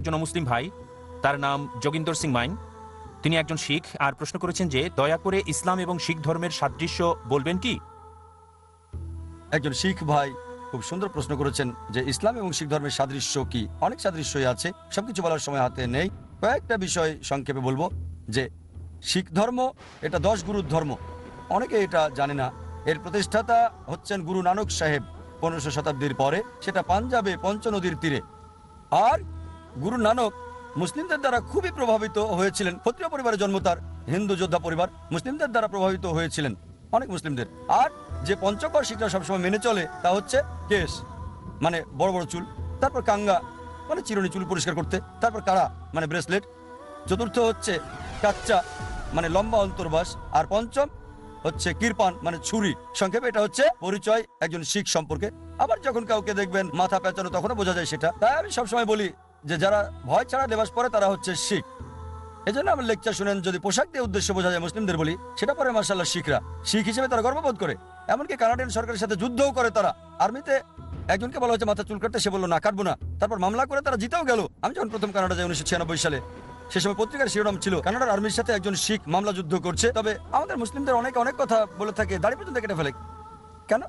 একজন মুসলিম ভাই, তার নাম যোগিন্দর সিং মাইন। তিনি একজন শিখ আর প্রশ্ন করেছেন যে দয়া করে ইসলাম এবং শিখ ধর্মের সাদৃশ্য বলবেন কি। একজন শিখ ভাই খুব সুন্দর প্রশ্ন করেছেন যে ইসলাম এবং শিখ ধর্মের সাদৃশ্য কি। অনেক সাদৃশ্যই আছে, সবকিছু বলার সময় হাতে নেই। কয়েকটা বিষয় সংক্ষেপে বলবো যে শিখ ধর্ম এটা 10 গুরুর ধর্ম। অনেকে এটা জানে না। এর প্রতিষ্ঠাতা হচ্ছেন গুরু নানক সাহেব 1500 শতাব্দীর পরে, সেটা পাঞ্জাবে পঞ্চনদীর তীরে। আর গুরু নানক মুসলিমদের দ্বারা খুবই প্রভাবিত হয়েছিলেন। ক্ষত্রিয় পরিবারে জন্ম তার, হিন্দু যোদ্ধা পরিবার, মুসলিমদের দ্বারা প্রভাবিত হয়েছিলেন অনেক মুসলিমদের। আর যে পঞ্চকর শিখরা সবসময় মেনে চলে তা হচ্ছে কেশ, মানে বড় বড় চুল, তারপর কাঙ্গা মানে চিরুনি, চুল পরিষ্কার করতে, তারপর কাড়া মানে ব্রেসলেট, চতুর্থ হচ্ছে কাচ্চা মানে লম্বা অন্তর্বাস, আর পঞ্চম হচ্ছে কিরপান মানে ছুরি। সংক্ষেপে এটা হচ্ছে পরিচয় একজন শিখ সম্পর্কে। আবার যখন কাউকে দেখবেন মাথা পেঁচানো তখনও বোঝা যায় সেটা। তাই আমি সবসময় বলি যে যারা ভয় ছাড়া লেবাস পরে তারা হচ্ছে শিখ। এই জন্য আমার লেকচার শুনেন, যদি পোশাক দিয়ে উদ্দেশ্য বোঝা যায় মুসলিমদের বলি, সেটা পরে মার্শাল্লাহ শিখরা। শিখ হিসেবে তারা গর্ববোধ করে, এমনকি কানাডিয়ান সরকারের সাথে যুদ্ধও করে তারা। আর্মিতে একজনকে বলা হচ্ছে মাথা চুল কাটতে, সে বললো না কাটবো না, তারপর মামলা করে তারা জিতেও গেল। আমি যখন প্রথম কানাডা যাই 1996 সালে, সে সময় পত্রিকার শিরোনাম ছিল কানাডার আর্মির সাথে একজন শিখ মামলা যুদ্ধ করছে। তবে আমাদের মুসলিমদের অনেক কথা বলে থাকে, দাড়ি পর্যন্ত কেটে ফেলে। কেন?